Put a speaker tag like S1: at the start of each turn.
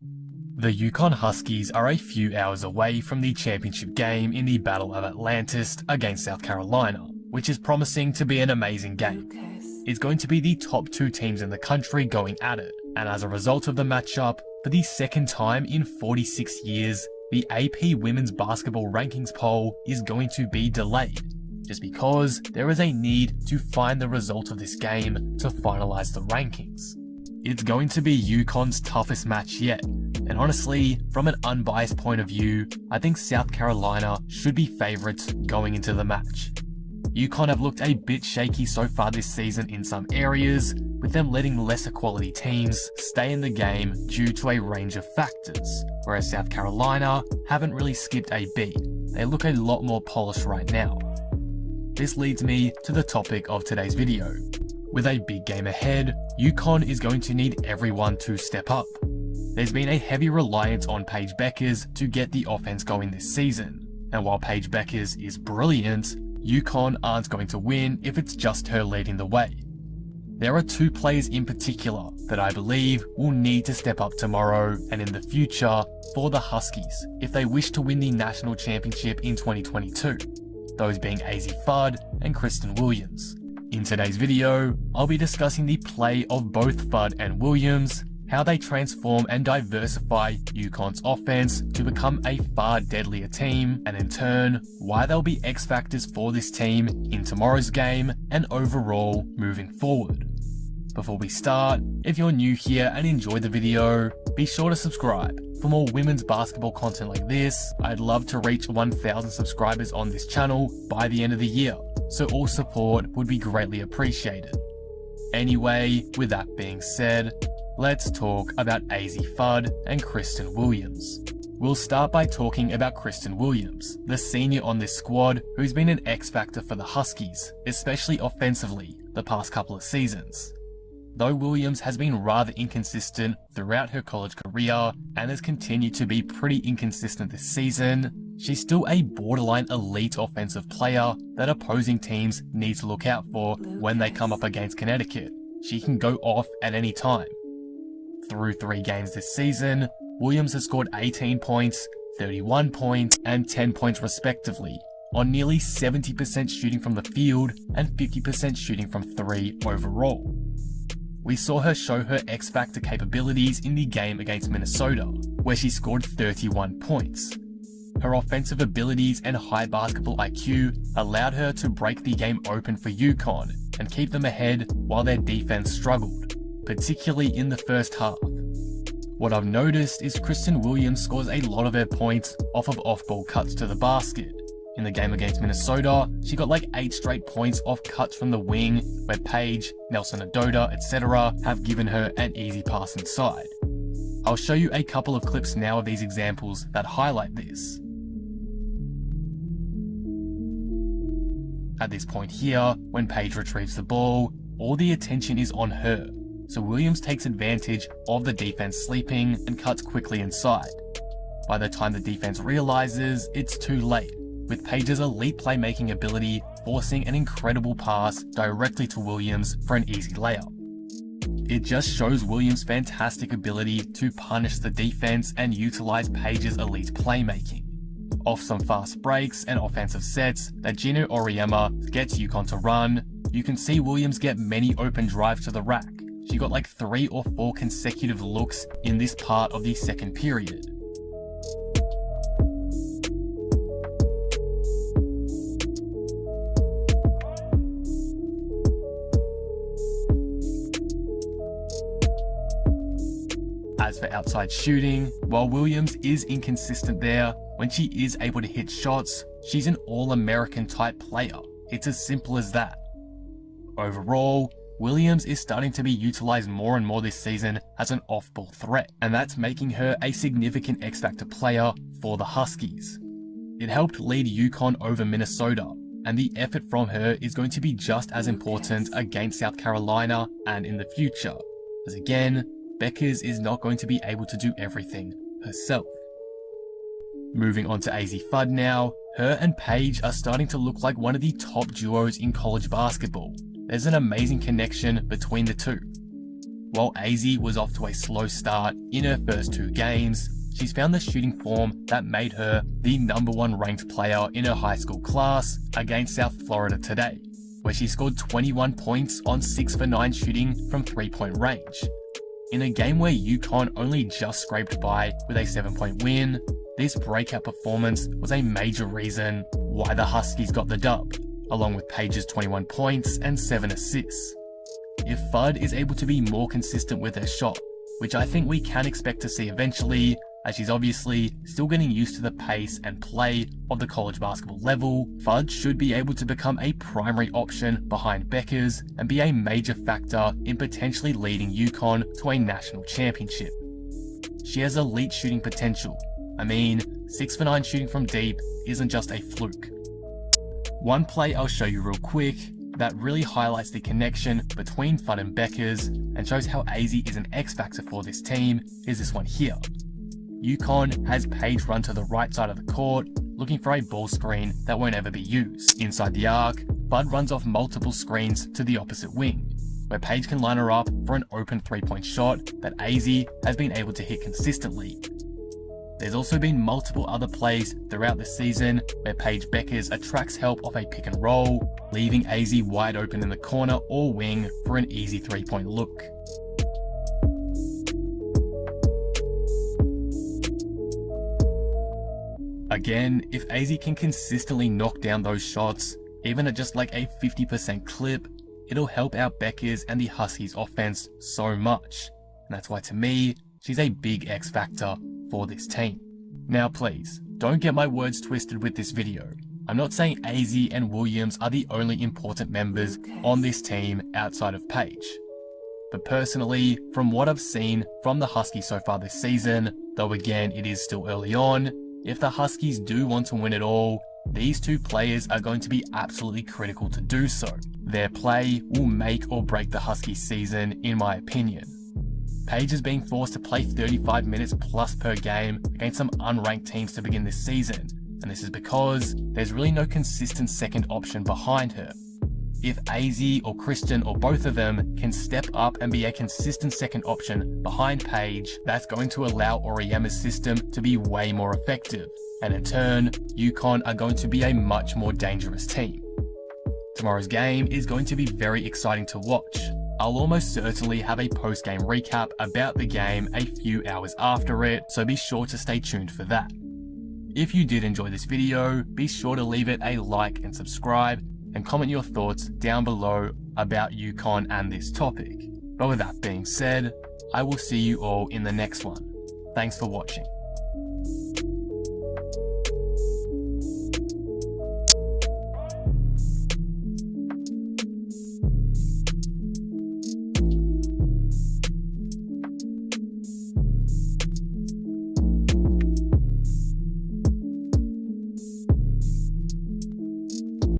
S1: The UConn Huskies are a few hours away from the championship game in the Battle of Atlantis against South Carolina, which is promising to be an amazing game. It's going to be the top two teams in the country going at it, and as a result of the matchup, for the second time in 46 years, the AP Women's Basketball Rankings poll is going to be delayed, just because there is a need to find the result of this game to finalise the rankings. It's going to be UConn's toughest match yet, and honestly, from an unbiased point of view, I think South Carolina should be favourites going into the match. UConn have looked a bit shaky so far this season in some areas, with them letting lesser quality teams stay in the game due to a range of factors, whereas South Carolina haven't really skipped a beat. They look a lot more polished right now. This leads me to the topic of today's video. With a big game ahead, UConn is going to need everyone to step up. There's been a heavy reliance on Paige Bueckers to get the offense going this season, and while Paige Bueckers is brilliant, UConn aren't going to win if it's just her leading the way. There are two players in particular that I believe will need to step up tomorrow and in the future for the Huskies if they wish to win the national championship in 2022, those being Azzi Fudd and Christyn Williams. In today's video, I'll be discussing the play of both Fudd and Williams, how they transform and diversify UConn's offense to become a far deadlier team, and in turn, why they'll be X factors for this team in tomorrow's game and overall moving forward. Before we start, if you're new here and enjoyed the video, be sure to subscribe. For more women's basketball content like this, I'd love to reach 1,000 subscribers on this channel by the end of the year, so all support would be greatly appreciated. Anyway, with that being said, let's talk about Azzi Fudd and Christyn Williams. We'll start by talking about Christyn Williams, the senior on this squad who's been an X factor for the Huskies, especially offensively, the past couple of seasons. Though Williams has been rather inconsistent throughout her college career and has continued to be pretty inconsistent this season, she's still a borderline elite offensive player that opposing teams need to look out for when they come up against Connecticut. She can go off at any time. Through 3 games this season, Williams has scored 18 points, 31 points, and 10 points respectively, on nearly 70% shooting from the field and 50% shooting from 3 overall. We saw her show her X-Factor capabilities in the game against Minnesota, where she scored 31 points. Her offensive abilities and high basketball IQ allowed her to break the game open for UConn and keep them ahead while their defense struggled, particularly in the first half. What I've noticed is Christyn Williams scores a lot of her points off of off-ball cuts to the basket. In the game against Minnesota, she got like 8 straight points off cuts from the wing, where Paige, Nelson Adoda, etc. have given her an easy pass inside. I'll show you a couple of clips now of these examples that highlight this. At this point here, when Paige retrieves the ball, all the attention is on her, so Williams takes advantage of the defense sleeping and cuts quickly inside. By the time the defense realizes, it's too late, with Paige's elite playmaking ability forcing an incredible pass directly to Williams for an easy layup. It just shows Williams' fantastic ability to punish the defense and utilize Paige's elite playmaking. Off some fast breaks and offensive sets that Gino Auriemma gets UConn to run, you can see Williams get many open drives to the rack. She got like 3 or 4 consecutive looks in this part of the second period. As for outside shooting, while Williams is inconsistent there, when she is able to hit shots, she's an all-American type player. It's as simple as that. Overall, Williams is starting to be utilized more and more this season as an off-ball threat, and that's making her a significant X-Factor player for the Huskies. It helped lead UConn over Minnesota, and the effort from her is going to be just as important against South Carolina and in the future, as again, Bueckers is not going to be able to do everything herself. Moving on to Azzi Fudd now, her and Paige are starting to look like one of the top duos in college basketball. There's an amazing connection between the two. While Azzi was off to a slow start in her first 2 games, she's found the shooting form that made her the #1 ranked player in her high school class against South Florida today, where she scored 21 points on 6 for 9 shooting from 3-point range. In a game where UConn only just scraped by with a 7-point win, this breakout performance was a major reason why the Huskies got the dub, along with Paige's 21 points and 7 assists. If Fudd is able to be more consistent with her shot, which I think we can expect to see eventually, as she's obviously still getting used to the pace and play of the college basketball level, Fudd should be able to become a primary option behind Bueckers and be a major factor in potentially leading UConn to a national championship. She has elite shooting potential. I mean, 6 for 9 shooting from deep isn't just a fluke. One play I'll show you real quick that really highlights the connection between Fudd and Bueckers and shows how Azzi is an X-factor for this team is this one here. UConn has Paige run to the right side of the court, looking for a ball screen that won't ever be used. Inside the arc, Fudd runs off multiple screens to the opposite wing, where Paige can line her up for an open 3-point shot that Azzi has been able to hit consistently. There's also been multiple other plays throughout the season where Paige Bueckers attracts help off a pick and roll, leaving Azzi wide open in the corner or wing for an easy 3-point look. Again, if Azzi can consistently knock down those shots, even at just like a 50% clip, it'll help out Bueckers and the Huskies offense so much. And that's why to me, she's a big X factor for this team. Now please, don't get my words twisted with this video. I'm not saying Azzi and Williams are the only important members on this team outside of Paige. But personally, from what I've seen from the Huskies so far this season, though again it is still early on, if the Huskies do want to win it all, these 2 players are going to be absolutely critical to do so. Their play will make or break the Huskies season, in my opinion. Paige is being forced to play 35 minutes plus per game against some unranked teams to begin this season, and this is because there's really no consistent second option behind her. If Azzi or Christyn or both of them can step up and be a consistent second option behind Paige, that's going to allow Auriemma's system to be way more effective, and in turn, UConn are going to be a much more dangerous team. Tomorrow's game is going to be very exciting to watch. I'll almost certainly have a post-game recap about the game a few hours after it, so be sure to stay tuned for that. If you did enjoy this video, be sure to leave it a like and subscribe, and comment your thoughts down below about UConn and this topic. But with that being said, I will see you all in the next one. Thanks for watching.